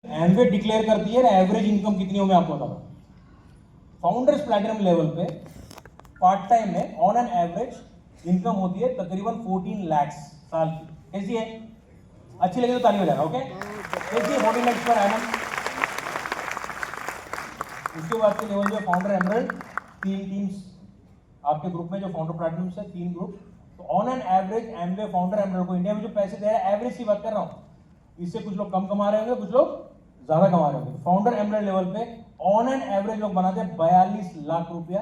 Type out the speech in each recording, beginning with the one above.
Amway declare करती है average income कितनी हो, मैं आपको बताऊं। फाउंडर्स प्लैटिनम लेवल पे पार्ट टाइम में ऑन एन एवरेज इनकम होती है तकरीबन 14 लाख साल की। कैसी है? अच्छी लगे तो ताली बजाना। ओके, कैसी है? 14 लाख पर एनम। उसके बाद के लेवल जो फाउंडर एमरल्ड, 3 टीम्स आपके ग्रुप में जो फाउंडर प्लैटिनम से 3 ग्रुप। तो on an average Amway founder emerald को इंडिया में जो पैसे दे रहे हैं, एवरेज की बात कर रहा हूं, इससे कुछ लोग कम कमा रहे होंगे, कुछ लोग ज्यादा कमा रहे होंगे। फाउंडर एमरल्ड लेवल पे ऑन एन एवरेज लोग बनाते हैं 42 लाख रुपया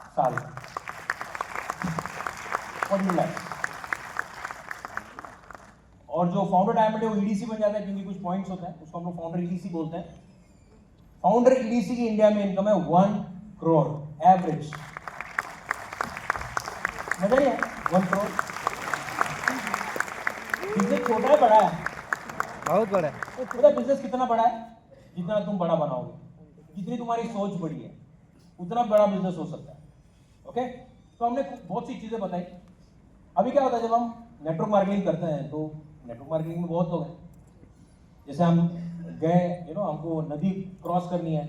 साल। 40 लाख। और जो फाउंडर डायमंड है वो ईडीसी बन जाता है, क्योंकि कुछ पॉइंट्स होते हैं, उसको हम लोग फाउंडर ईडीसी बोलते हैं। फाउंडर ईडीसी की इंडिया में इनकम है 1 करोड़ एवरेज। मजा नहीं है? 1 करोड़। बिजनेस छोटा है बड़ा है? बहुत बड़ा है। पता बिजनेस कितना बड़ा है? जितना तुम बड़ा बनाओगे, जितनी तुम्हारी सोच बड़ी है, उतना बड़ा बिजनेस हो सकता है। ओके, तो हमने बहुत सी चीजें बताई। अभी क्या होता है, जब हम नेटवर्क मार्केटिंग करते हैं तो नेटवर्क मार्केटिंग में बहुत लोग हैं। जैसे हम गए, हमको नदी क्रॉस करनी है,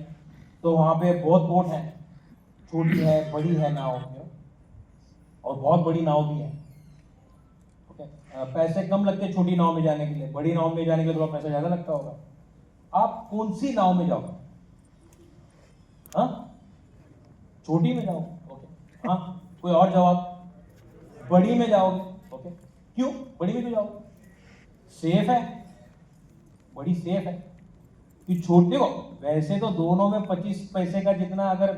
तो वहां पे बहुत बोट है, छोटी है, बड़ी है नाव, और बहुत बड़ी नाव भी है। पैसे कम लगते हैं छोटी नाव में जाने के लिए, बड़ी नाव में जाने के लिए थोड़ा पैसा ज्यादा लगता होगा। आप कौन सी नाव में जाओगे? हाँ, छोटी में जाओगे? ओके। हाँ, कोई और जवाब? बड़ी में जाओगे। ओके, क्यों बड़ी में क्यों जाओगे? सेफ है, बड़ी सेफ है। कि छोटे को वैसे तो दोनों में 25 पैसे का जितना अगर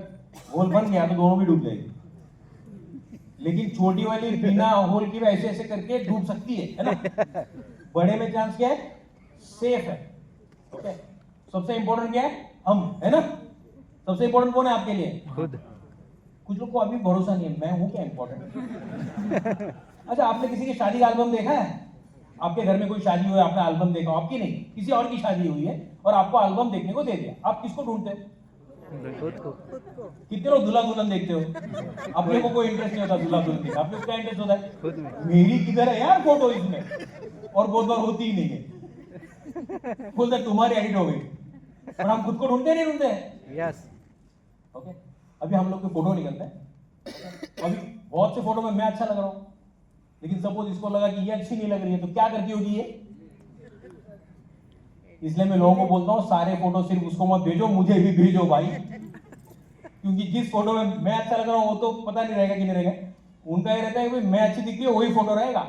होल बन गया तो दोनों भी डूब जाएगी, लेकिन छोटी वाली बिना होल की ऐसे ऐसे करके डूब सकती है ना? बड़े में चांस क्या है? सेफ है। ओके, सबसे इंपॉर्टेंट क्या है? हम, है ना? सबसे इंपॉर्टेंट कौन है आपके लिए? खुद। कुछ लोग को अभी भरोसा नहीं है, मैं हूं क्या इंपॉर्टेंट? अच्छा, आपने किसी की शादी का एल्बम देखा है? आपके घर में कोई शादी हुई, आपने एल्बम देखा, आपकी नहीं, किसी और की शादी हुई है और आपको एल्बम देखने को दे दिया, आप किसको ढूंढते हो? खुद को। कितने लोग दूल्हा दुल्हन देखते हो? अपने को कोई इंटरेस्ट नहीं होता दूल्हा दुल्हन देखा, आपको क्या इंटरेस्ट होता है? खुद में। मेरी किधर है यार फोटो इसमें? और बहुत बार होती ही नहीं है, बोलते तुम्हारी एडिट हो गई। और हम खुद को ढूंढते नहीं ढूंढते हैं। यस। ओके, अभी हम लोग के फोटो निकलते हैं। अभी बहुत से फोटो में मैं अच्छा लग रहा हूं, लेकिन सपोज इसको लगा कि ये अच्छी नहीं लग रही है, तो क्या करती होगी ये? इसलिए मैं लोगों को बोलता हूं सारे फोटो सिर्फ उसको मत भेजो, मुझे भी भेजो भाई, क्योंकि जिस फोटो में मैं अच्छा लग रहा हूं वो तो पता नहीं रहेगा कि नहीं रहेगा। उनका ये रहता है कि मैं अच्छी दिखती है वही फोटो रहेगा।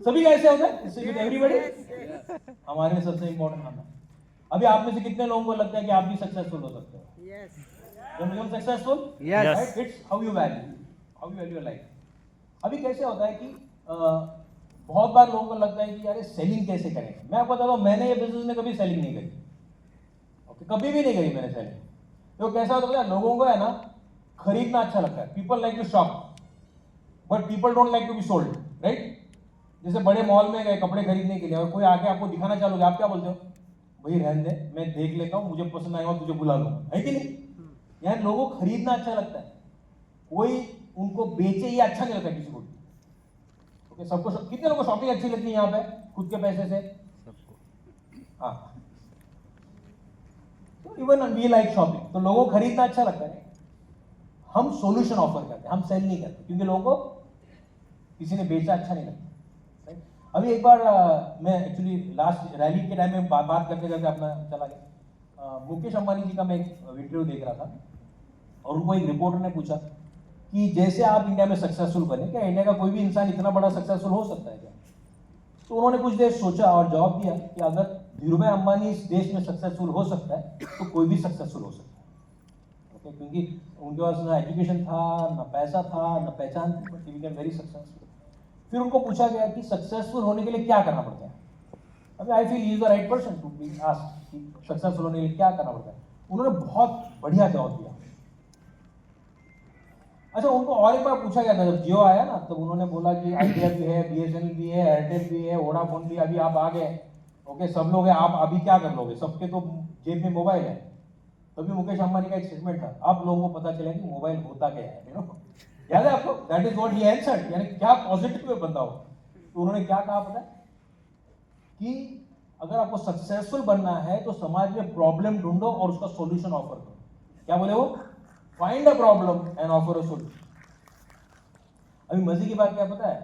सभी का ऐसे होता है, एवरीबॉडी। हमारे लिए सबसे इंपॉर्टेंट नाम है। अभी आप में से कितने लोगों को लगता है कि आप भी सक्सेसफुल हो सकते हो? Successful, Yes. It's how you value your life. अभी कैसे होता है कि बहुत बार लोगों को लगता है कि यार सेलिंग कैसे करें। मैं आपको बताता हूं, मैंने ये बिजनेस में कभी सेलिंग नहीं करी। ओके, कभी भी नहीं करी मैंने सेलिंग। तो कैसा होता है, लोगों को है ना खरीदना अच्छा लगता है। People like to shop but people don't like to be sold, right? जैसे बड़े मॉल में गए कपड़े खरीदने के लिए और कोई आके आपको दिखाना चालू किया, आप क्या बोलते हो? भाई रहने दे, मैं देख लेता हूं, मुझे पसंद आएगा तुझे बुला लूंगा, है कि नहीं? यार लोगों को खरीदना अच्छा लगता है, कोई उनको बेचे ये अच्छा नहीं लगता किसी को। ओके, सबको कितने लोगों को शॉपिंग अच्छी लगती है यहाँ पे खुद के पैसे से? सबको। हाँ, तो इवन वी लाइक शॉपिंग, तो लोगों को खरीदना अच्छा लगता है। हम सॉल्यूशन ऑफर करते हैं, हम सेल नहीं करते, क्योंकि लोगों को किसी ने बेचा अच्छा नहीं लगता। अभी एक बार मैं एक्चुअली लास्ट रैली के टाइम में बात करते करते अपना चला गया। मुकेश अंबानी जी का मैं एक इंटरव्यू देख रहा था और उनको एक रिपोर्टर ने पूछा कि जैसे आप इंडिया में सक्सेसफुल बने, क्या इंडिया का कोई भी इंसान इतना बड़ा सक्सेसफुल हो सकता है क्या? तो उन्होंने कुछ देर सोचा और जवाब दिया कि अगर धीरूभाई अंबानी इस देश में सक्सेसफुल हो सकता है तो कोई भी सक्सेसफुल हो सकता है। ओके, क्योंकि उनके पास ना एजुकेशन था, ना पैसा था, ना पहचान थी, but he became very successful. फिर उनको पूछा गया कि सक्सेसफुल होने के लिए क्या करना पड़ता है। अभी I feel he is the right person to be asked कि सक्सेसफुल होने के लिए क्या करना पड़ता है। उन्होंने बहुत बढ़िया जवाब दिया। अच्छा, उनको और एक बार पूछा गया था जब जियो आया ना, तब उन्होंने बोला कि आइडिया भी है, बीएसएनएल भी है, एयरटेल भी है, वोडाफोन भी, अभी आप आ गए। ओके, सब लोग हैं, आप अभी क्या कर लोगे? सबके तो जेब में मोबाइल है। तभी मुकेश अंबानी का एक स्टेटमेंट था, अब लोगों को पता चला कि मोबाइल होता क्या है। याद है आपको? That is what he answered, यानी क्या पॉजिटिव में बंदा हो। तो उन्होंने क्या कहा पता है कि अगर आपको सक्सेसफुल बनना है तो समाज में प्रॉब्लम ढूंढो और उसका सॉल्यूशन ऑफर करो। क्या बोले वो? Find a problem and offer a solution. अभी मजे की बात क्या पता है,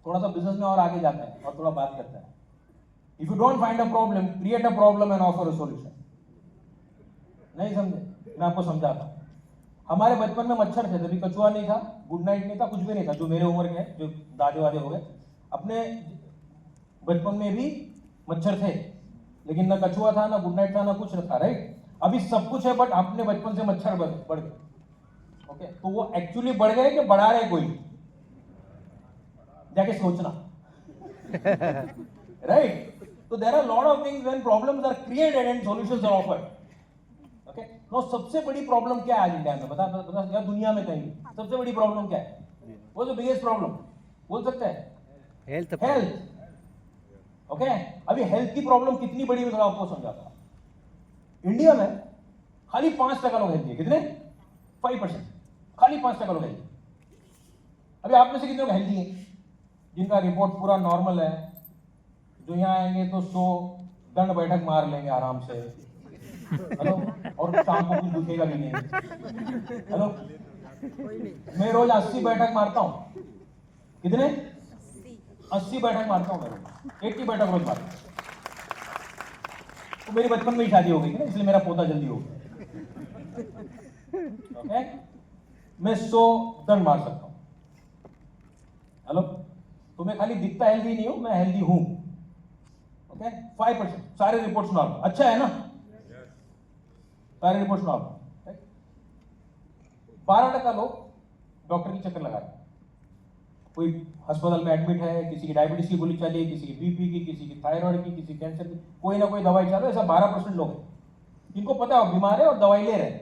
थोड़ा सा बिजनेस में और आगे जाते हैं और थोड़ा बात करते हैं। If you don't find a problem, create a problem and offer a solution. नहीं समझे? मैं आपको समझाता हूं। हमारे बचपन में मच्छर थे, तभी कछुआ नहीं था, गुड नाइट नहीं था, कुछ भी नहीं था। जो मेरे उम्र के हैं, जो दादे वादे हो गए, अपने बचपन में भी मच्छर थे, लेकिन ना कछुआ था, ना गुड नाइट था, ना कुछ था, राइट? अभी सब कुछ है, बट अपने बचपन से मच्छर बढ़ गए। ओके, तो वो एक्चुअली बढ़ गए कि बढ़ा रहे कोई? जाके सोचना। राइट? तो there are lot of things when problems are created and solutions are offered. Okay, no सबसे बड़ी प्रॉब्लम क्या है आज इंडिया में? बता या दुनिया में कहीं सबसे बड़ी प्रॉब्लम क्या है? वो जो बिगेस्ट प्रॉब्लम बोल सकते हैं? Health health. ओके, अभी हेल्थ की प्रॉब्लम कितनी बड़ी है आपको समझाता हूं। इंडिया में खाली 5% लोग हेल्थी है। कितने? 5%। खाली 5% लोग हेल्थी। अभी आप में से कितने लोग हेल्थी हैं जिनका रिपोर्ट पूरा नॉर्मल है, जो यहाँ आएंगे तो 100 दंड बैठक मार लेंगे आराम से? हेलो? और शाम को कुछ दुखेगा भी नहीं। हेलो? मैं रोज 80 बैठक मारता हूं। कितने? 80 बैठक मारता हूं मैं रोज। 80 बैठक रोज मारता हूं। तो मेरी बचपन में ही शादी हो गई थी ना, इसलिए मेरा पोता जल्दी हो गया। ओके, मैं 100 दंड मार सकता हूं। हेलो? तो मैं खाली दिखता हेल्दी नहीं हूं, मैं हेल्दी हूं। ओके, 5%। सारे रिपोर्ट्स नॉर्मल। अच्छा है ना? सारे रिपोर्ट्स नॉर्मल। 12% लोग डॉक्टर की चक्कर लगा रहे हैं। कोई अस्पताल में एडमिट है, किसी की डायबिटीज की गोली चली, किसी की बीपी की, किसी की थायराइड की, किसी कैंसर की, कोई ना कोई दवाई चल रहा है। ऐसा 12% लोग हैं जिनको पता है वो बीमार है और दवाई ले रहे हैं।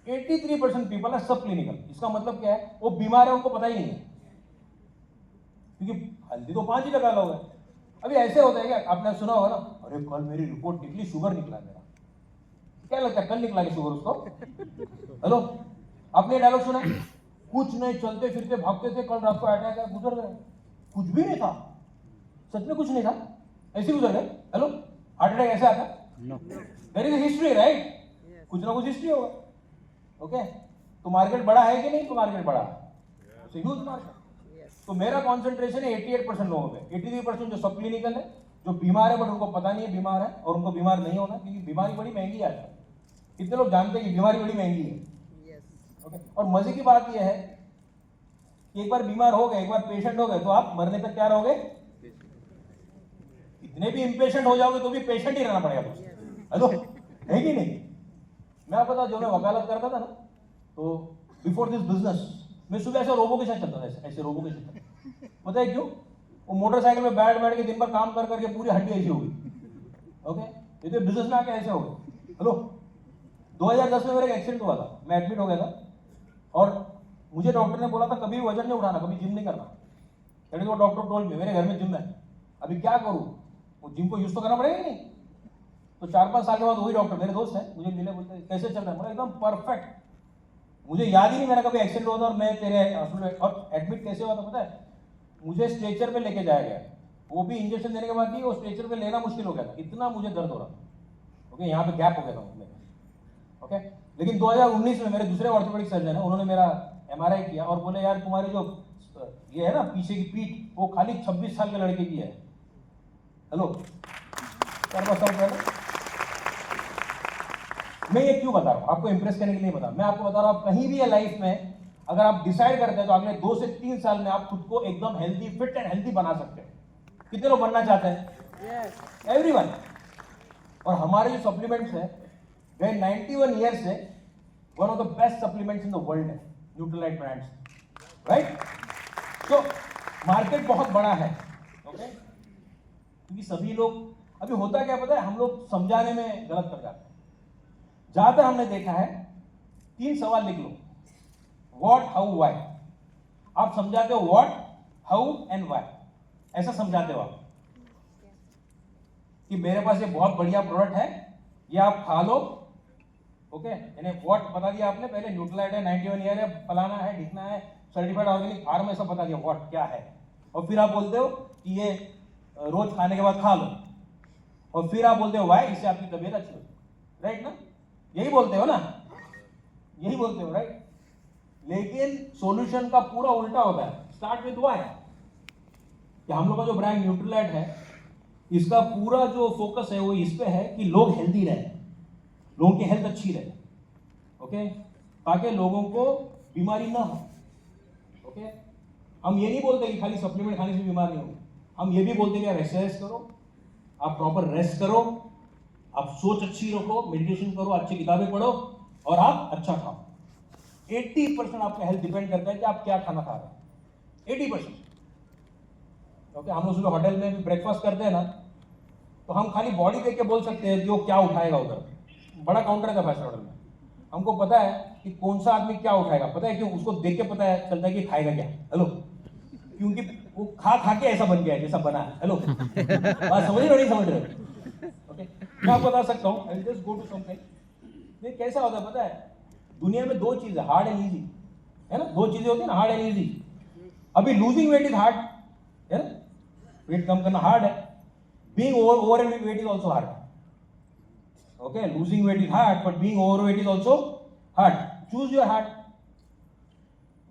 83% पीपल है सब क्लिनिकल। इसका मतलब क्या है? वो बीमार है, उनको पता ही नहीं है, क्योंकि हेल्दी तो 5% लोग हैं। अभी ऐसे होता है क्या? आपने सुना होगा ना, अरे कल मेरी रिपोर्ट निकली, शुगर निकला मेरा। क्या लगता है कल निकला के शुगर उसको? हेलो? आपने डायलॉग सुना? कुछ नहीं, चलते फिरते भागते थे, कल रात को अटैक आया, गुजर गए। कुछ भी नहीं था, सच में कुछ नहीं था, ऐसे गुजर गए। हेलो? हार्ट अटैक ऐसे आता? There is history, right? कुछ ना कुछ हिस्ट्री होगा। ओके, तो मार्केट बड़ा है कि नहीं? तो मार्केट बड़ा है, ह्यूज मार्केट। तो मेरा कॉन्सेंट्रेशन है 88% लोगों पे। 83% जो सब क्लिनिकल है, जो बीमार है बट उनको पता नहीं है बीमार है, और उनको बीमार नहीं होना, क्योंकि बीमारी बड़ी महंगी है आजकल। कितने लोग जानते हैं कि बीमारी बड़ी महंगी है? ओके, और मजे की बात यह है कि एक बार बीमार हो गए, एक बार पेशेंट हो गए, तो आप मरने तक क्या रहोगे? इतने भी इम्पेशेंट हो जाओगे तो भी पेशेंट ही रहना पड़ेगा दोस्त। हेलो? है कि नहीं? मैं आपको बता, जो मैं वकालत करता था ना, तो बिफोर दिस बिजनेस मैं सुबह ऐसे रोबो के साथ चलता था, ऐसे रोबो के साथ। पता है क्यों? वो मोटरसाइकिल में बैठ बैठ के दिन भर काम कर करके पूरी हड्डी ऐसी हो गई। ओके, ये तो बिजनेस में आके ऐसे हो गए। हेलो? 2010 में मेरा एक एक्सीडेंट हुआ था, मैं एडमिट हो गया था, और मुझे डॉक्टर ने बोला था कभी वजन नहीं उठाना, कभी जिम नहीं करना। That is what doctor told me. मेरे घर में जिम है, अभी क्या करूं? वो जिम को यूज तो करना पड़ेगा ही नहीं। तो 4-5 साल के बाद वही डॉक्टर, मेरे दोस्त है, मुझे मिले, बोलते कैसे चल रहा है? बोला एकदम परफेक्ट। मुझे याद ही नहीं मेरा कभी एक्सीडेंट हुआ था, और मैं तेरे और एडमिट कैसे हुआ था पता है? मुझे स्ट्रेचर पे लेके जाया गया, वो भी इंजेक्शन देने के बाद भी वो स्ट्रेचर पे लेना मुश्किल हो गया था, इतना मुझे दर्द हो रहा था। ओके, यहाँ पे गैप हो गया था मुझे। ओके, लेकिन 2019 में मेरे दूसरे ऑर्थोपेडिक सर्जन है, उन्होंने मेरा MRI किया और बोले यार तुम्हारी जो ये है ना पीछे की पीठ, वो खाली 26 साल के लड़के की है। हेलो? मैं ये क्यों बता रहा हूं? आपको इंप्रेस करने के लिए बता, मैं आपको बता रहा हूं, आप कहीं भी है लाइफ में, अगर आप डिसाइड करते हैं तो अगले 2 से 3 साल में आप खुद को एकदम हेल्दी, फिट एंड हेल्दी बना सकते हैं। कितने लोग बनना चाहते हैं? एवरीवन। और हमारे जो सप्लीमेंट्स है, वे 91 ईयर्स से one of the best supplements in the world है, न्यूट्रीलाइट ब्रांड्स, राइट? तो मार्केट बहुत बड़ा है। ओके, क्योंकि सभी लोग, अभी होता क्या पता है, हम लोग समझाने में गलत कर जाते हैं। ज्यादातर हमने देखा है, 3 सवाल लिख लो, व्हाट, हाउ, व्हाई। आप समझाते हो व्हाट, हाउ एंड व्हाई, ऐसा समझाते हो आप कि मेरे पास ये बहुत बढ़िया प्रोडक्ट है, ये आप खा लो। ओके, यानी व्हाट बता दिया आपने, पहले न्यूट्रीलाइट है, 91 ईयर है, फलाना है, ढिकना है, सर्टिफाइड ऑर्गेनिक फार्म, ऐसा बता दिया व्हाट क्या है, और फिर आप बोलते हो कि ये रोज खाने के बाद खा लो। और फिर आप बोलते हो वाई, इससे आपकी तबीयत अच्छी होती है, राइट ना? यही बोलते हो ना, यही बोलते हो, राइट? लेकिन सॉल्यूशन का पूरा उल्टा होता है। Start with why. कि हम लोग का जो ब्रांड न्यूट्रीलाइट है, इसका पूरा जो फोकस है वो इस पे है कि लोग हेल्दी रहे, लोगों की हेल्थ अच्छी रहे, ओके, ताकि लोगों को बीमारी ना हो, ओके। हम ये नहीं बोलते कि खाली सप्लीमेंट खाने से बीमार नहीं हो, हम ये भी बोलते हैं कि आप एक्सरसाइज करो, आप प्रॉपर रेस्ट करो, आप सोच अच्छी रखो, मेडिटेशन करो, अच्छी किताबें पढ़ो और आप अच्छा खाओ। 80% आपका हेल्थ डिपेंड करता है कि आप क्या खाना खा रहे हैं, 80%। ओके, हम लोग सुबह होटल में भी ब्रेकफास्ट करते हैं ना, तो हम खाली बॉडी देख के बोल सकते हैं कि वो क्या उठाएगा उधर। बड़ा काउंटर है 5 होटल में, हमको पता है कि कौन सा आदमी क्या उठाएगा, पता है क्यों? उसको देख के पता है चलता है कि खाएगा क्या। हेलो, क्योंकि वो खा खा के ऐसा बन गया है जैसा बना है। हेलो, बात समझ रहे हो नहीं समझ रहे हो? ओके, मैं आपको बता सकता हूँ, I just go to something. नहीं, कैसा होता है पता है, दुनिया में 2 चीजें, हार्ड एंड इजी, है ना? 2 चीजें होती है ना, हार्ड एंड इजी। अभी लूजिंग वेट इज हार्ड, है ना? वेट कम करना हार्ड है। Being over weight is also hard. Okay, losing weight is hard, but being over weight is also hard. Choose your hard.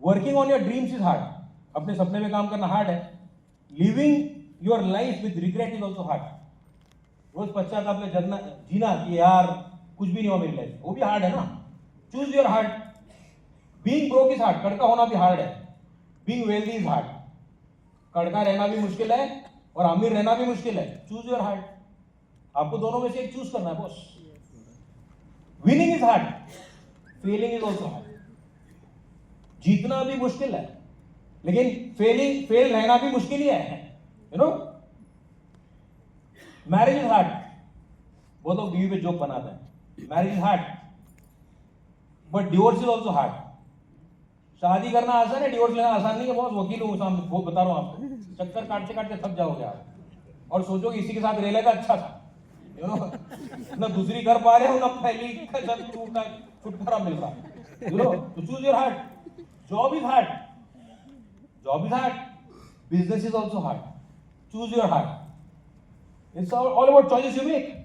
Working on your dreams is hard, अपने सपने में काम करना हार्ड है। Living your life with regret is also hard. रोज पश्चाताप में जगना, जीना कि यार कुछ भी नहीं हुआ मेरी लाइफ, वो भी हार्ड है ना। Choose your hard. Being broke is hard, कड़का होना भी हार्ड है। बीइंग वेल्दी इज हार्ड, कड़का रहना भी मुश्किल है और अमीर रहना भी मुश्किल है। Choose your hard. आपको दोनों में से एक चूज करना है boss. Winning is hard, failing is also hard. जीतना भी मुश्किल है, लेकिन फेल रहना भी मुश्किल ही है, you no. Marriage is hard, वो तो बीवी पे जोक बनाते हैं, marriage is hard, but divorce is also hard. शादी करना आसान है, डिवोर्स लेना आसान नहीं है बॉस। वकील हूं सामने, वो बता रहा हूं आपको, चक्कर काटते काटते थक जाओगे आप और सोचोगे इसी के साथ रह लेगा अच्छा था, यू नो। ना दूसरी कर पा रहे हो, ना पहली का छुटकारा मिल रहा, यू नो। तो choose your hard. Job is hard, job is hard, business is also hard. Choose your hard. It's all about choices you make.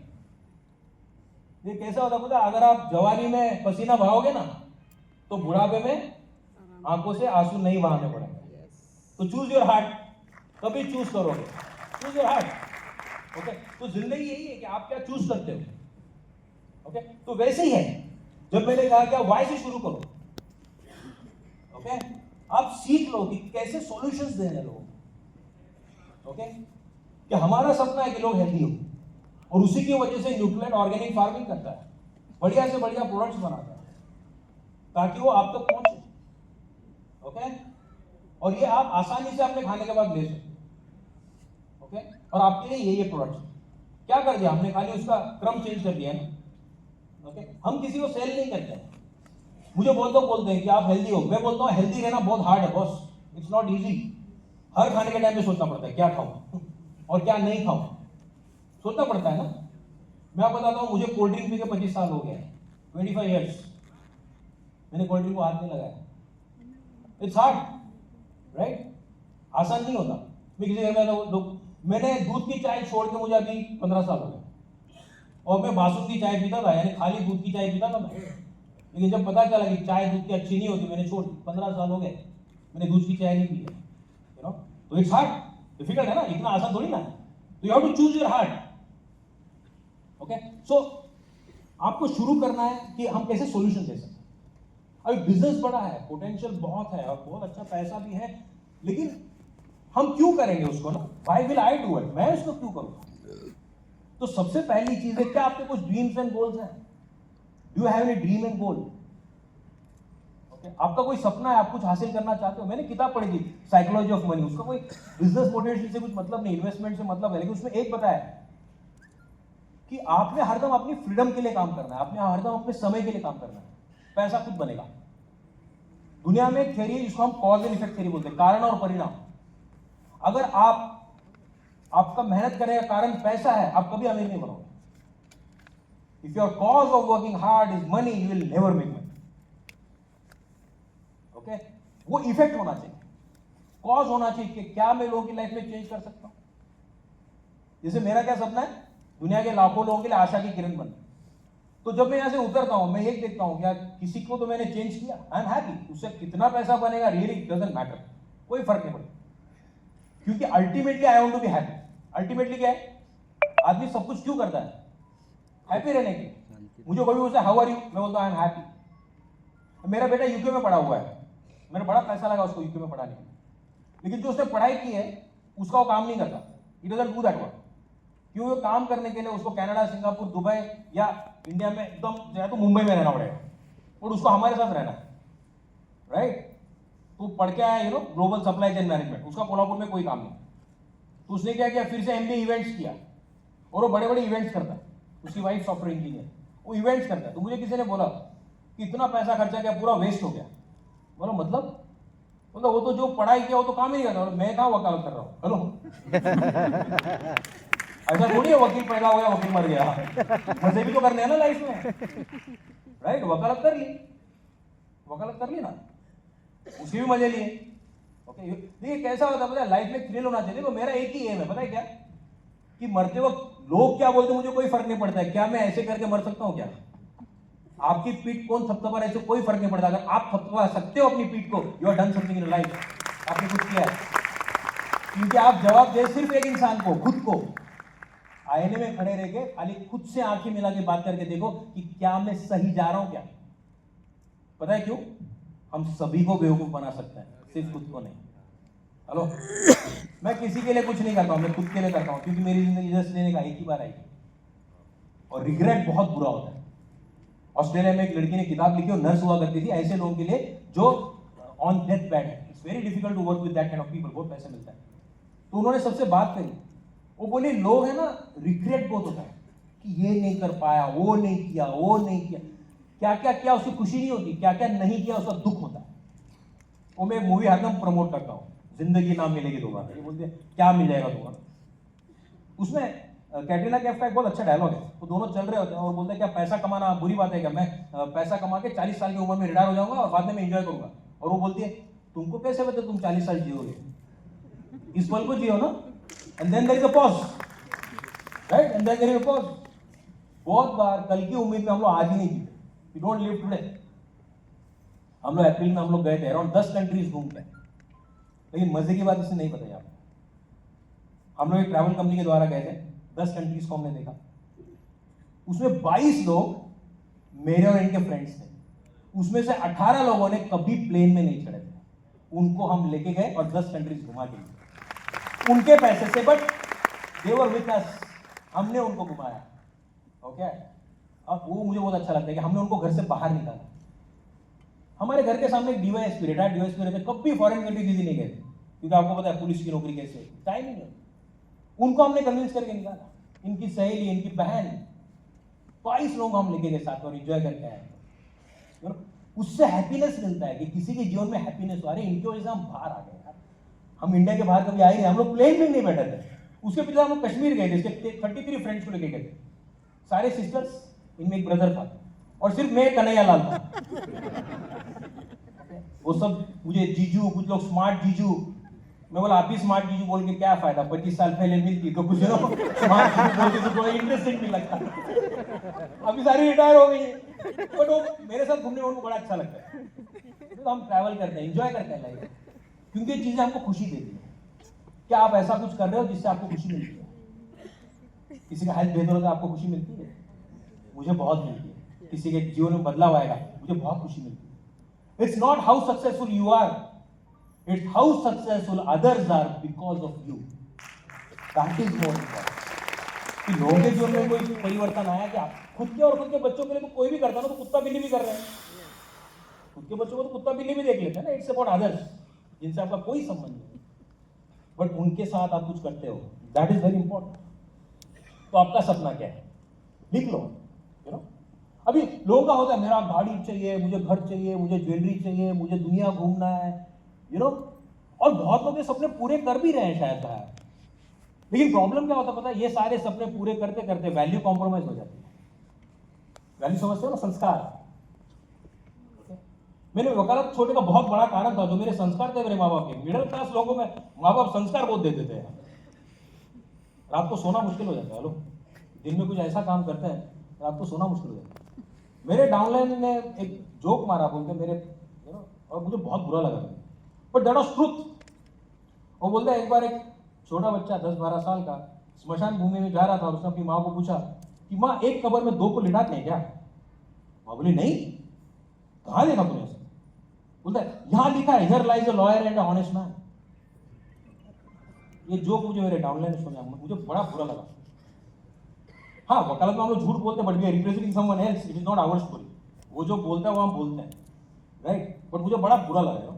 ये कैसा होता पता, अगर आप जवानी में पसीना बहाओगे ना, तो बुढ़ापे में आंखों से आंसू नहीं बहाने पड़ेंगे। तो चूज योर हार्ट, कभी चूज करोगे, चूज योर हार्ट। ओके, तो जिंदगी यही है कि आप क्या चूज करते हो। ओके, तो वैसे ही है, जब मैंने कहा कि वाई से शुरू करो। ओके, आप सीख लो कि कैसे सॉल्यूशंस देने लोगों को। ओके, कि हमारा सपना है कि लोग हेल्दी हो, और उसी की वजह से न्यूट्रीलाइट ऑर्गेनिक फार्मिंग करता है, बढ़िया से बढ़िया प्रोडक्ट्स बनाता है ताकि वो आप तक पहुंचे। ओके, और ये आप आसानी से अपने खाने के बाद ले सकते। ओके, और आपके लिए ये प्रोडक्ट्स क्या कर दिया हमने, खाली उसका क्रम चेंज कर दिया ना। ओके, हम किसी को सेल नहीं करते हैं। मुझे बहुत लोग बोलते हैं कि आप हेल्दी हो, मैं बोलता हूँ हेल्दी रहना बहुत हार्ड है बॉस, इट्स नॉट इजी। हर खाने के टाइम पे सोचना पड़ता है क्या खाऊं और क्या नहीं खाऊं, सोचना पड़ता है ना। मैं आपको बताता हूँ, मुझे कोल्ड ड्रिंक पी के 25 साल हो गए, 25 ईयर्स मैंने कोल्ड ड्रिंक को हाथ नहीं लगाया। It's hard, right? आसान नहीं होता। मैं किसी घर में लोग, मैंने दूध की चाय छोड़ के मुझे अभी 15 साल हो गए, और मैं बासुंदी चाय पीता था, यानी खाली दूध की चाय पीता था मैं। लेकिन जब पता चला कि चाय दूध की अच्छी नहीं होती, मैंने छोड़ दी। 15 साल हो गए मैंने दूध की चाय नहीं पी है, यू नो। तो इट्स हार्ड, डिफिकल्ट है ना, इतना आसान थोड़ी ना। तो you have to choose your heart. Okay, so आपको शुरू करना है कि हम कैसे सॉल्यूशन दे सकते हैं। अभी बिजनेस बड़ा है, पोटेंशियल बहुत है और बहुत अच्छा पैसा भी है, लेकिन हम क्यों करेंगे उसको ना? Why will I do it, मैं उसको क्यों करूंगा? तो सबसे पहली चीज है, क्या आपके कुछ ड्रीम्स एंड गोल्स हैं? Do you have any dream and goal? Okay, आपका कोई सपना है, आप कुछ हासिल करना चाहते हो। मैंने किताब पढ़ी थी, साइकोलॉजी ऑफ मनी, उसका कोई बिजनेस मोटिवेशन से कुछ मतलब नहीं, इन्वेस्टमेंट से मतलब है, लेकिन उसमें एक बताया कि आपने हरदम अपनी फ्रीडम के लिए काम करना है, आपने हरदम अपने समय के लिए काम करना है, पैसा खुद बनेगा। दुनिया में एक थ्योरी है जिसको हम कॉज एंड इफेक्ट थ्योरी बोलते हैं, कारण और परिणाम। अगर आपका मेहनत करने का कारण पैसा है, आप कभी अमीर नहीं बनोगे। If your cause of working hard is money, you will never make money. Okay, वो इफेक्ट होना चाहिए, कॉज होना चाहिए कि क्या मैं लोगों की लाइफ में चेंज कर सकता हूं। जैसे मेरा क्या सपना है दुनिया के लाखों लोगों के लिए आशा की किरण बन। तो जब मैं यहाँ से उतरता हूँ, मैं ये देखता हूँ क्या किसी को तो मैंने चेंज किया, आई एम हैप्पी। उससे कितना पैसा बनेगा रियली डजंट मैटर, कोई फर्क नहीं पड़ता, क्योंकि ultimately I want to be happy. Ultimately क्या है, आदमी सब कुछ क्यों करता है? हैप्पी रहने के। मुझे कोई पूछता है हाउ आर यू, मैं बोलता हूँ आई एम हैप्पी। मेरा बेटा यूके में पढ़ा हुआ है, मेरा बड़ा पैसा लगा उसको यूके में पढ़ाने के लिए, लेकिन जो उसने पढ़ाई की है उसका वो काम नहीं करता, it doesn't do that work. क्यों? वो काम करने के लिए उसको कनाडा, सिंगापुर, दुबई या इंडिया में एकदम या तो मुंबई में रहना पड़ेगा, और उसको हमारे साथ रहना है, राइट? तो पढ़ के आया ग्लोबल सप्लाई चेन मैनेजमेंट, उसका कोल्हापुर में कोई काम नहीं। तो उसने क्या किया, फिर से एमबीए इवेंट्स किया, और वो बड़े बड़े इवेंट्स करता है। उसकी वाइफ सॉफ्टवेयर इंजीनियर, वो इवेंट्स करता है। तो मुझे किसी ने बोला कि इतना पैसा खर्चा किया, पूरा वेस्ट हो गया। बोला मतलब वो तो जो पढ़ाई किया वो तो काम ही नहीं कर रहा। मैं कहाँ वकालत कर रहा हूँ, हेलो। ऐसा थोड़ी है वकील पैदा हो गया वकील मर गया, मजे भी तो करने हैं ना लाइफ में, राइट? वकालत कर ली ना, उसके भी मजे लिए। ओके, देखिए कैसा होता है पता है, लाइफ में थ्रिल होना चाहिए। तो मेरा एक ही एम है, पता है क्या, कि मरते वक्त लोग क्या बोलते मुझे कोई फर्क नहीं पड़ता है। क्या मैं ऐसे करके मर सकता हूं क्या? आपकी पीठ कौन थपथपा रहा है, कोई फर्क नहीं पड़ता। अगर आप थपथपा सकते हो अपनी पीठ को, you are done something in life, आपने कुछ किया है। क्योंकि आप जवाब दे सिर्फ एक इंसान को, खुद को। आईने में खड़े रह के खाली खुद से आंखें मिला के बात करके देखो कि क्या मैं सही जा रहा हूं क्या। पता है क्यों? हम सभी को बेवकूफ बना सकते हैं, सिर्फ खुद को नहीं। हेलो, मैं किसी के लिए कुछ नहीं करता हूं, मैं खुद के लिए करता हूं, क्योंकि मेरी जिंदगी रिजल्ट लेने का एक ही बार आएगी, और रिग्रेट बहुत बुरा होता है। ऑस्ट्रेलिया में एक लड़की ने किताब लिखी और नर्स हुआ करती थी ऐसे लोगों के लिए जो ऑन डेथ बेड है। It's very difficult to work with that kind of people, बहुत पैसे मिलता है। तो उन्होंने सबसे बात करी, वो बोली लोग है ना, रिग्रेट बहुत होता है कि ये नहीं कर पाया, वो नहीं किया, वो नहीं किया, क्या क्या किया उसकी खुशी नहीं होती, क्या क्या नहीं किया उसका दुख होता है। वो मैं एक मूवी हरदम प्रमोट करता हूँ, जिंदगी ना मिलेगी दोबारा। ये बोलते हैं क्या मिल जाएगा दोबारा। उसमें कैटरीना कैफ का एक बहुत अच्छा डायलॉग है। वो दोनों चल रहे होते हैं और बोलते हैं क्या पैसा कमाना बुरी बात है क्या, मैं पैसा कमा के 40 साल की उम्र में रिटायर हो जाऊंगा और बाद में मैं एंजॉय करूंगा। और वो बोलती है तुमको कैसे पता तुम 40 साल जियोगे, इस पल को जियो ना, and then there is a pause, right? And then there is a pause. बहुत बार कल की उम्मीद में हम लोग आज ही नहीं जीते, वी डोंट लिव टुडे। हम लोग अप्रैल में हम लोग गए थे, अराउंड 10 कंट्रीज घूमते हैं, लेकिन मजे की बात इससे नहीं बताई आपको। हम लोग एक ट्रैवल कंपनी के द्वारा गए थे, 10 कंट्रीज को हमने देखा। उसमें 22 लोग मेरे और इनके फ्रेंड्स थे। उसमें से 18 लोगों ने कभी प्लेन में नहीं चढ़े थे। उनको हम लेके गए और 10 कंट्रीज घुमा के लिए उनके पैसे से, but they were with us, हमने उनको घुमाया। ओके, अब वो मुझे बहुत अच्छा लगता है कि हमने उनको घर से बाहर निकाला। हमारे घर के सामने एक डीवाईएसपी, रिटायर्ड डीवाईएसपी रहते, कभी फॉरेन कंट्री किसी नहीं गए थे, क्योंकि आपको पता है पुलिस की नौकरी कैसे होती, टाइम नहीं है। उनको हमने कन्विंस करके निकाला, इनकी सहेली, इनकी बहन, 22 लोग हम लेके गए साथ और एंजॉय करके आए। उससे हैप्पीनेस मिलता है कि किसी के जीवन में हैप्पीनेस हो। अरे इनकी वजह से हम बाहर आ गए यार, हम इंडिया के बाहर कभी आए नहीं, हम लोग प्लेन में नहीं बैठे थे। उसके पीछे हम लोग कश्मीर गए थे, इसके 33 फ्रेंड्स को लेके गए थे, सारे सिस्टर्स, इनमें एक ब्रदर था और सिर्फ मैं कन्हैया लाल था। वो सब मुझे जीजू, कुछ लोग स्मार्ट जीजू। मैं बोला आप भी स्मार्ट जीजू बोल के क्या फायदा, 25 साल पहले मिलती तो कुछ स्मार्ट जीजू बोलती तो थोड़ा इंटरेस्टिंग भी लगता। अभी सारी रिटायर हो गई, बट वो मेरे साथ घूमने में उनको बड़ा अच्छा लगता है। तो हम ट्रैवल करते हैं, एंजॉय करते हैं लाइफ, क्योंकि ये चीजें हमको खुशी देती है। क्या आप ऐसा कुछ कर रहे हो जिससे आपको खुशी मिलती है? किसी का हेल्थ बेहतर होता है आपको खुशी मिलती है? मुझे बहुत मिलती है। किसी के जीवन में बदलाव आएगा, मुझे बहुत खुशी मिलती है। It's not how successful you are, it's how successful others are because of you. That is more important. कि लोगों के जीवन में कोई परिवर्तन आया क्या? खुद के और खुद के बच्चों के लिए तो कोई भी करता है ना, तो कुत्ता बिल्ली भी कर रहे हैं। खुद के बच्चों को तो कुत्ता बिल्ली भी देख लेते हैं ना, इट्स अबाउट अदर्स, जिनसे आपका कोई संबंध नहीं, बट उनके साथ आप कुछ करते हो, दैट इज वेरी इंपॉर्टेंट। तो आपका सपना क्या है? लिख लो, यू नो। अभी लोगों का होता है मेरा गाड़ी चाहिए, मुझे घर चाहिए, मुझे ज्वेलरी चाहिए, मुझे दुनिया घूमना है, यू नो। और बहुत लोग ये सपने पूरे कर भी रहे हैं शायद बाहर, लेकिन प्रॉब्लम क्या होता है पता है, ये सारे सपने पूरे करते करते वैल्यू कॉम्प्रोमाइज हो जाती है। वैल्यू समझते हो ना, संस्कार। मैंने वकालत छोड़ने का बहुत बड़ा कारण था, जो मेरे संस्कार थे मेरे माँ बाप के। मिडिल क्लास लोगों में माँ बाप संस्कार बहुत देते थे, रात को सोना मुश्किल हो जाता है। हेलो, दिन में कुछ ऐसा काम करते हैं रात को सोना मुश्किल हो जाता है। मेरे डाउनलाइन ने एक जोक मारा बोलते मेरे और मुझे बहुत बुरा लगा, बट दैट वाज ट्रुथ। वो बोलते हैं एक बार एक छोटा बच्चा 10-12 साल का स्मशान भूमि में जा रहा था और उसने अपनी माँ को पूछा कि माँ एक कब्र में 2 को लिटाते हैं क्या? माँ बोली नहीं, कहाँ देखा तूने ऐसा? बोलता है यहाँ लिखा है here lies a lawyer and a honest man. ये जोक मुझे मेरे डाउनलाइन सुना, मुझे बड़ा बुरा लगा। हाँ, वकालत में हम लोग झूठ बोलते हैं, but we are representing someone else, it is not our story. वो जो बोलता है वो हम बोलते हैं, राइट? बट मुझे बड़ा बुरा लगा,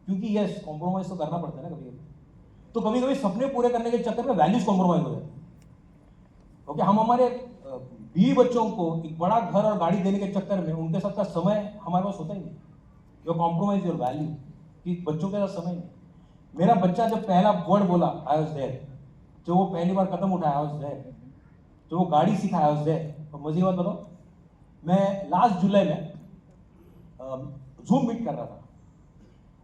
क्योंकि यस कॉम्प्रोमाइज तो करना पड़ता है ना कभी कभी। तो कभी कभी सपने पूरे करने के चक्कर में वैल्यूज कॉम्प्रोमाइज हो जाती है। ओके, हम हमारे बीवी बच्चों को एक बड़ा घर और गाड़ी देने के चक्कर में उनके साथ का समय हमारे पास होता ही नहीं। यू कॉम्प्रोमाइज योर वैल्यू कि बच्चों के साथ समय नहीं। मेरा बच्चा जब पहला वर्ड बोला आई वाज देयर, जो वो पहली बार कदम उठाया आई वाज देयर, जो वो गाड़ी सीखा आई वाज देयर। और मुझे बात बताओ, मैं लास्ट जुलाई में जूम मीट कर रहा था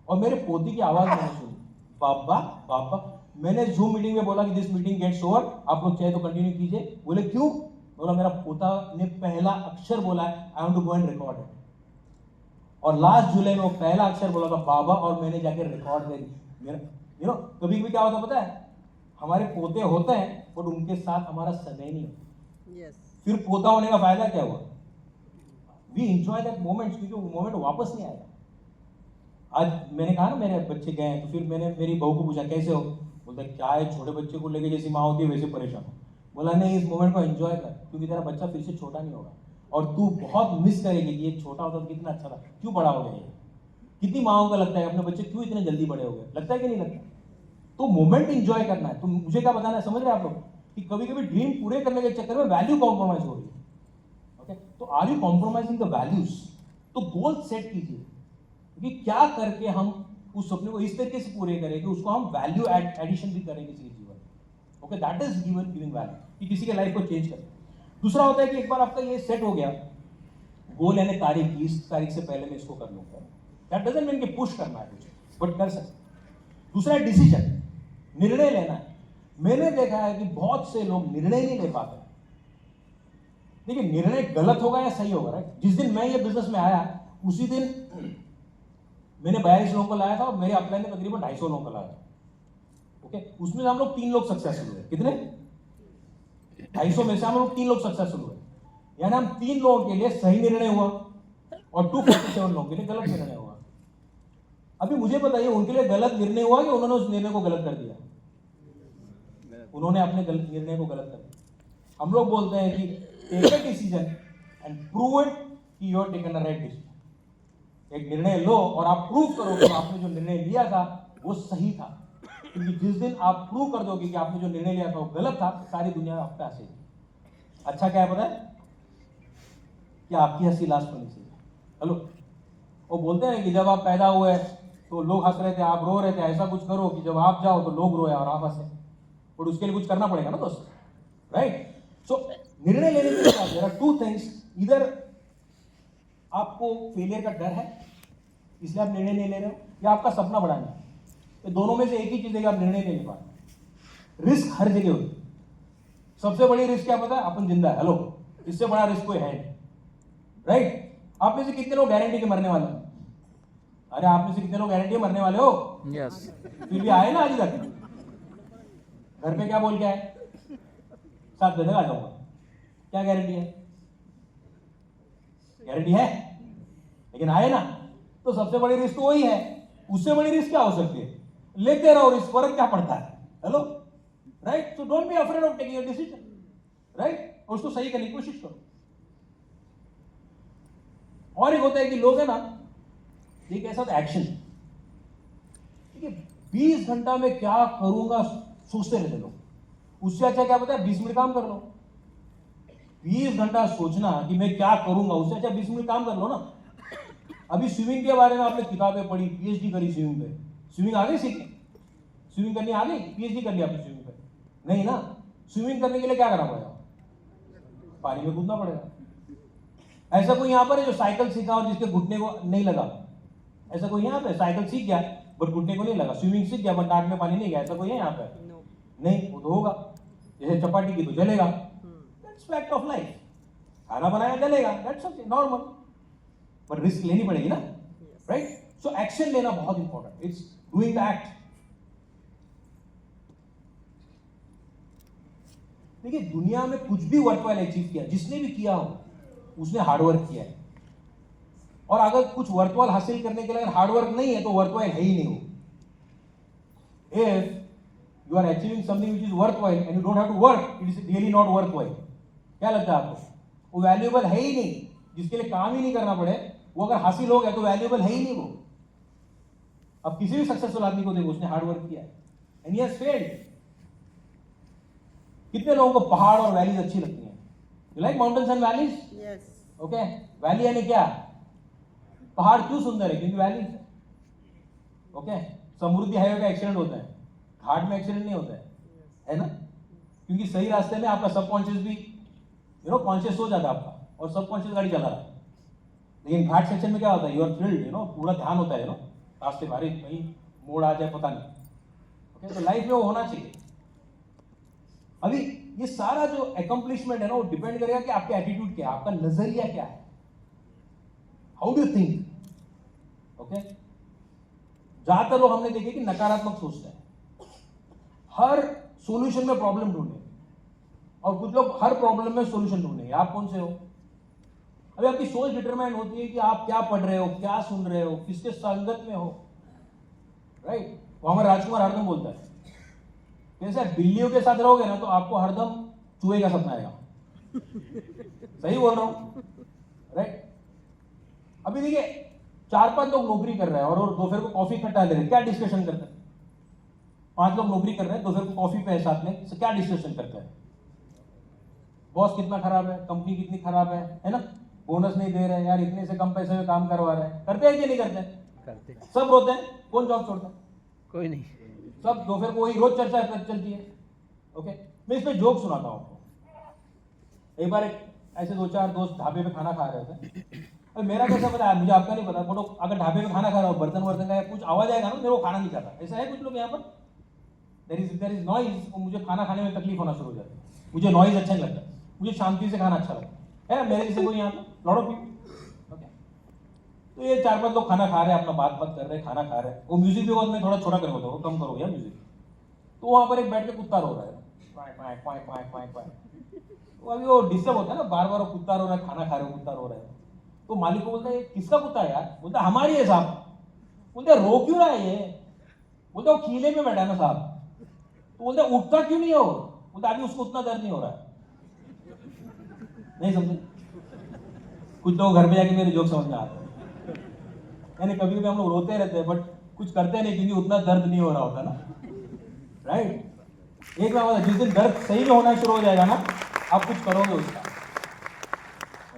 और मेरे पोती की आवाज मैंने सुनी, पापा पापा। मैंने जूम मीटिंग में बोला कि दिस मीटिंग गेट्स ओवर, आप लोग चाहे तो कंटिन्यू कीजिए। बोले क्यों? बोला मेरा पोता ने पहला अक्षर बोला है, I want to go and record it. और लास्ट जुलाई में वो पहला अक्षर बोला था बाबा, और मैंने जाके रिकॉर्ड दे दी। मेरा कभी कभी क्या होता पता है, हमारे पोते होते हैं बट उनके साथ हमारा समय नहीं होता। फिर पोता होने का फायदा क्या हुआ? वी एंजॉय दैट मोमेंट्स, क्योंकि वो मोमेंट वापस नहीं आएगा। आज मैंने कहा ना मेरे बच्चे गए, तो फिर मैंने मेरी बहू को पूछा कैसे हो? बोलता क्या है, छोटे बच्चे को लेके जैसी माँ होती है वैसे परेशान हो। बोला नहीं, इस मोमेंट को एंजॉय कर, क्योंकि तेरा बच्चा फिर से छोटा नहीं होगा और तू बहुत मिस करेगी कि ये छोटा होता तो कितना अच्छा था, क्यों बड़ा हो गया ये। कितनी माओं को लगता है अपने बच्चे क्यों इतने जल्दी बड़े हो गए, लगता है कि नहीं लगता? तो मोमेंट एंजॉय करना है। तो मुझे क्या बताना है, समझ रहे आप लोग, कि कभी कभी ड्रीम पूरे करने के चक्कर में वैल्यू कॉम्प्रोमाइज हो रही है। ओके, तो are you compromising the values? तो गोल सेट कीजिए कि क्या करके हम उस सपने को इस तरीके से पूरे करें कि उसको हम वैल्यू एडिशन भी करें किसी के जीवन में। Okay, that is giving value, कि किसी के लाइफ को चेंज करें। दूसरा होता है कि एक बार आपका ये सेट हो गया गोल, यानी तारीख, 20 तारीख से पहले मैं इसको कर लूंगा, दैट डजंट मीन कि पुश करना है कुछ, बट कर सकते। दूसरा है डिसीजन, निर्णय लेना है। मैंने देखा है कि बहुत से लोग निर्णय नहीं ले पाते। देखिए, निर्णय गलत होगा या सही होगा, राइट? जिस दिन मैं ये बिजनेस में आया उसी दिन मैंने 42 लोगों को लाया था और मेरे अपलाइन में तकरीबन 250 लोगों को लाया था। ओके, उसमें हम लोग 3 लोग सक्सेसफुल हुए। कितने? 250 में से हम लोग 3 लोग सक्सेसफुल हुए, यानी हम 3 लोगों के लिए सही निर्णय हुआ और 247 लोगों के लिए गलत निर्णय हुआ। अभी मुझे बताइए, उनके लिए गलत निर्णय हुआ कि उन्होंने उस निर्णय को गलत कर दिया? उन्होंने अपने गलत निर्णय को गलत कर दिया। हम लोग बोलते हैं कि take a decision and prove it कि you are taken a right decision. एक निर्णय लो और आप प्रूव करो कि आपने जो निर्णय लिया था वो सही था, क्योंकि जिस दिन आप प्रूव कर दोगे कि आपने जो निर्णय लिया था वो गलत था, सारी दुनिया आप पे हंसेगी। अच्छा क्या है पता है? कि आपकी हंसी लास्ट होनी चाहिए। हेलो, वो बोलते हैं कि जब आप पैदा हुए तो लोग हंस रहे थे, आप रो रहे थे, ऐसा कुछ करो कि जब आप जाओ तो लोग रोए और आप हंसे। और उसके लिए कुछ करना पड़ेगा ना दोस्त, राइट? सो निर्णय लेने के लिए देयर आर 2 थिंग्स, इधर आपको फेलियर का डर है इसलिए आप निर्णय नहीं ले रहे हो, या आपका सपना बढ़ाना है। तो दोनों में से एक ही चीज है कि आप निर्णय नहीं ले पा रहे। रिस्क हर जगह होती है। सबसे बड़ी रिस्क क्या पता है? अपन जिंदा है। हेलो, इससे बड़ा रिस्क कोई है नहीं, राइट? आप में से कितने लोग गारंटी के मरने वाले हैं? अरे आप में से कितने लोग गारंटी मरने वाले हो? यस। फिर भी आए ना आज तक। घर पे क्या बोल के आए? 7 बजे तक आ जाऊंगा। क्या गारंटी है? गारंटी है, लेकिन आए ना। तो सबसे बड़ी रिस्क तो वही है। उससे बड़ी रिस्क क्या हो सकती है? लेते रहो, रिस्क, फर्क क्या पड़ता है? Hello, right? So don't be afraid of taking a decision, right? और उसको सही करने की कोशिश करो। और एक होता है कि लोग है ना, एक ऐसा एक्शन, ठीक है, 20 घंटा में क्या करूंगा सोचते रहते लोग। उससे अच्छा क्या पता है? 20 मिनट काम कर लो। 20 घंटा सोचना कि मैं क्या करूंगा, उससे अच्छा 20 मिनट काम कर लो ना। अभी स्विमिंग के बारे में आपने किताबें पढ़ी, पीएचडी करी स्विमिंग पे, स्विमिंग आ गई सीखने? स्विमिंग करनी आ गई? पीएचडी कर लिया आपने स्विमिंग पे? नहीं ना। स्विमिंग करने के लिए क्या करना पड़ेगा? पानी में कूदना पड़ेगा। ऐसा कोई यहां पर है जो साइकिल सीखा और जिसके घुटने को नहीं लगा? ऐसा कोई यहाँ पे? साइकिल सीख गया बट घुटने को नहीं लगा, स्विमिंग सीख गया बट नाक में पानी नहीं गया, ऐसा कोई है यहाँ पे? नहीं। वो तो होगा, जैसे चपाटी की तो चलेगा, इट्स फैक्ट ऑफ लाइफ, खाना बनाया जलेगा, दैट्स ओके, नॉर्मल, पर रिस्क लेनी पड़ेगी ना, राइट? सो एक्शन लेना बहुत important, it's doing the act. देखिए, दुनिया में कुछ भी वर्कवाइल अचीव किया, जिसने भी किया हो उसने हार्डवर्क किया है, और अगर कुछ वर्कवाइल हासिल करने के लिए अगर हार्डवर्क नहीं है तो वर्कवाइल है ही नहीं हो। If you are achieving something which is worthwhile and you don't have to work, it is really not worthwhile. क्या लगता है आपको? वो वैल्यूएबल है ही नहीं, जिसके लिए काम ही नहीं करना पड़े, वो अगर हासिल हो गया तो वैल्यूएबल है ही नहीं वो। अब किसी भी सक्सेसफुल आदमी को देखो, उसने हार्डवर्क किया है एंड ही हैज फेल्ड। कितने लोगों को पहाड़ और वैलीज अच्छी लगती हैं? You like mountains and valleys? Yes. Okay, valley यानी क्या? पहाड़ क्यों सुंदर है? क्योंकि वैली है। ओके, समृद्धि हाईवे का एक्सीडेंट होता है, घाट में एक्सीडेंट नहीं होता है ना? क्योंकि सही रास्ते में आपका सबकॉन्शियस भी कॉन्शियस हो जाता है आपका, और सबकॉन्शियस गाड़ी चला रहा है। लेकिन घाट सेक्शन में क्या होता है? यू आर थ्रिल्ड, पूरा ध्यान होता है, रास्ते बारी कहीं मोड़ आ जाए पता नहीं। ओके, तो लाइफ में वो होना चाहिए। अभी ये सारा जो अकम्प्लिशमेंट है ना, वो डिपेंड करेगा कि आपका एटीट्यूड क्या है, आपका नजरिया क्या है, हाउ डू थिंक। ओके, ज्यादातर लोग हमने देखे कि नकारात्मक सोचते हैं, हर सॉल्यूशन में प्रॉब्लम ढूंढेंगे, और कुछ लोग हर प्रॉब्लम में सॉल्यूशन ढूंढेंगे। आप कौन से हो? अभी आपकी सोच डिटरमाइन होती है कि आप क्या पढ़ रहे हो, क्या सुन रहे हो, किसके संगत में हो, राइट? वो हमारा राजकुमार हरदम बोलता है, जैसे बिल्लियों के साथ रहोगे ना तो आपको हरदम चूहे का सपना आएगा। सही बोल रहा हूं, राइट? अभी देखिए, 4-5 लोग नौकरी कर रहे हैं और दोपहर को कॉफी खट्टा ले रहे हैं, क्या डिस्कशन करते हैं? 5 लोग नौकरी कर रहे हैं, दोपहर को कॉफी पे है साथ में, क्या डिस्कशन करते हैं? बॉस कितना खराब है, कंपनी कितनी खराब है ना? बोनस नहीं दे रहे यार, इतने से कम पैसे में काम करवा रहे हैं। करते हैं कि नहीं करते? करते। सब रोते हैं, कौन जॉब छोड़ता है? कोई नहीं। सब दोपहर को वही रोज चर्चा चलती है। ओके, मैं इस पे जोक सुनाता हूं आपको। एक बार ऐसे 2-4 दोस्त ढाबे पे खाना खा रहे थे। अब मेरा कैसा पता है, मुझे आपका नहीं पता, वो लोग अगर ढाबे पे खाना खा रहा हो, बर्तन वर्तन का कुछ आवाज आएगा ना, मेरे को खाना नहीं चाहता। ऐसा है कुछ लोग यहाँ पर, देयर इज नॉइज, मुझे खाना खाने में तकलीफ होना शुरू हो जाती है। मुझे नॉइज अच्छा नहीं लगता, मुझे शांति से खाना अच्छा लगता है। मेरे जैसे कोई यहाँ पर लॉट ऑफ पीपल। ओके, तो ये 4-5 लोग खाना खा रहे हैं, अपना बात कर रहे हैं, खाना खा रहे हैं। वो म्यूजिक भी मैं थोड़ा छोटा कर बोलता हूँ, कम करो यार म्यूजिक। तो वहां पर एक बैठ के कुत्ता रो रहा है, तो अभी वो डिस्टर्ब होता है ना, बार बार वो कुत्ता रो रहा है, खाना खा रहे हो कुत्ता रो रहा है। तो मालिक को बोलता है, किसका कुत्ता है यार? बोलता है हमारी है साहब। बोलते रो क्यों रहा है ये? बोलता वो खीले में बैठा है ना साहब। तो बोलते उठता क्यों नहीं हो? बोलता अभी उसको उतना दर्द नहीं हो रहा है। नहीं समझे? कुछ लोग घर पे जाके मेरे जोक समझ में आते हैं, यानी कभी कभी हम लोग रोते रहते हैं बट कुछ करते नहीं, क्योंकि उतना दर्द नहीं हो रहा होता ना, राइट? एक बार जिस दिन दर्द सही में होना शुरू हो जाएगा ना, आप कुछ करोगे उसका,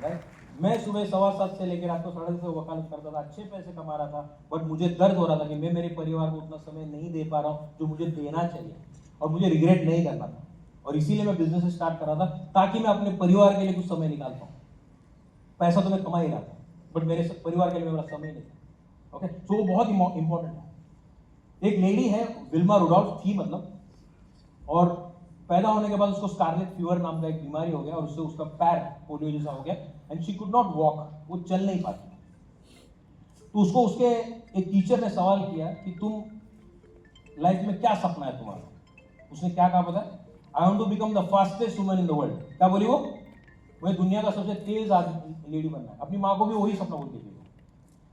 राइट? मैं सुबह 7:15 से लेकर रात को 7:30 वकालत करता था, अच्छे पैसे कमा रहा था, बट मुझे दर्द हो रहा था कि मैं मेरे परिवार को उतना समय नहीं दे पा रहा हूँ जो मुझे देना चाहिए, और मुझे रिग्रेट नहीं करना था। और इसीलिए मैं बिजनेस स्टार्ट कर रहा था, ताकि मैं अपने परिवार के लिए कुछ समय निकाल पाऊँ। पैसा तो मैं कमा ही रहा था, बट मेरे परिवार के लिए मेरा समय नहीं था। ओके, तो वो बहुत इंपॉर्टेंट है। एक लेडी है, विल्मा रुडॉल्फ थी मतलब, और पैदा होने के बाद उसको स्कारलेट फीवर नाम का एक बीमारी हो गया, और उससे उसका पैर पोलियो जैसा हो गया, and she could not walk, वो चल नहीं पाती। तो उसको उसके एक टीचर ने सवाल किया कि तुम लाइफ में क्या सपना है तुम्हारा? उसने क्या कहा पता है? I want to become the fastest woman in the world. क्या बोली वो? मुझे दुनिया का सबसे तेज लेडी बनना है। अपनी माँ को भी वही सपना बोलती थी।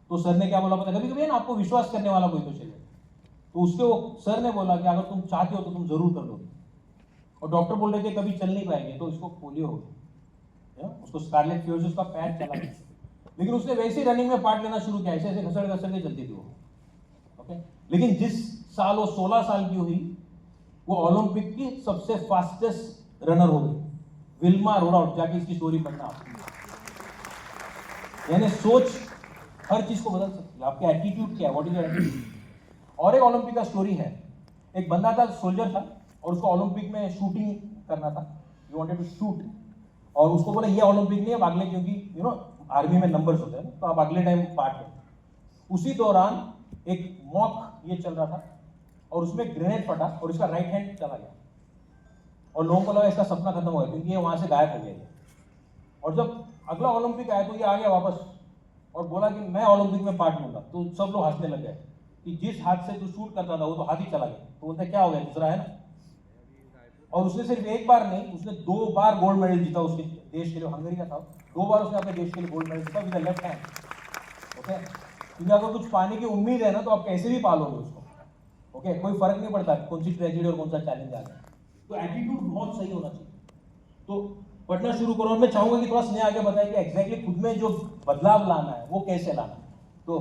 तो सर ने क्या बोला पता? कभी कभी ना आपको विश्वास करने वाला कोई तो चाहिए। तो उसके वो सर ने बोला कि अगर तुम चाहते हो तो तुम जरूर कर लोगे। और डॉक्टर बोल रहे थे कभी चल नहीं पाएंगे, तो इसको पोलियो हो गया, उसको स्कारलेट फीवर से उसका पैर चला गया। लेकिन उसने वैसे ही रनिंग में पार्ट लेना शुरू किया, ऐसे ऐसे घसड़ घसड़ के चलती थी वो। ओके, लेकिन जिस साल वो 16 साल की हुई, वो ओलंपिक की सबसे फास्टेस्ट रनर हो गई, विल्मा रुडॉल्फ। जाके इसकी स्टोरी पढ़ना आप। यानी सोच हर चीज को बदल सकती है। आपके एटीट्यूड क्या है, व्हाट इज योर एटीट्यूड। और एक ओलंपिक का स्टोरी है। एक बंदा था, सोल्जर था, और उसको ओलंपिक में शूटिंग करना था, ही वांटेड टू शूट। और उसको बोला ये ओलंपिक नहीं है, अब अगले, क्योंकि आर्मी में नंबर्स होते हैं ना, तो आप अगले टाइम पार्ट लो। उसी दौरान एक मॉक ये चल रहा था, और उसमें ग्रेनेड फटा और इसका राइट हैंड चला गया। और लोगों को लगा इसका सपना खत्म हो गया क्योंकि ये वहां से गायब हो गया ये। और जब अगला ओलंपिक आया तो ये आ गया वापस और बोला कि मैं ओलंपिक में पार्ट लूंगा, तो सब लोग हंसने लग गए कि जिस हाथ से तू शूट करता था वो तो हाथ ही चला गया। तो बोलते क्या हो गया, दूसरा है ना। और उसने सिर्फ एक बार नहीं, उसने 2 बार गोल्ड मेडल जीता उसके देश के लिए, हंगरी का था। 2 बार उसने अपने देश के लिए गोल्ड मेडल जीता with the left hand. Okay, क्योंकि अगर कुछ पाने की उम्मीद है ना तो आप कैसे भी पालोगे उसको। ओके, कोई फर्क नहीं पड़ता कौन सी ट्रेजेडी और कौन सा चैलेंज आ जाए, तो एटीट्यूड बहुत सही होना चाहिए। तो पढ़ना शुरू करो। और मैं चाहूंगा कि थोड़ा स्नेह आगे बताए कि एग्जैक्टली खुद में जो बदलाव लाना है वो कैसे लाना है। तो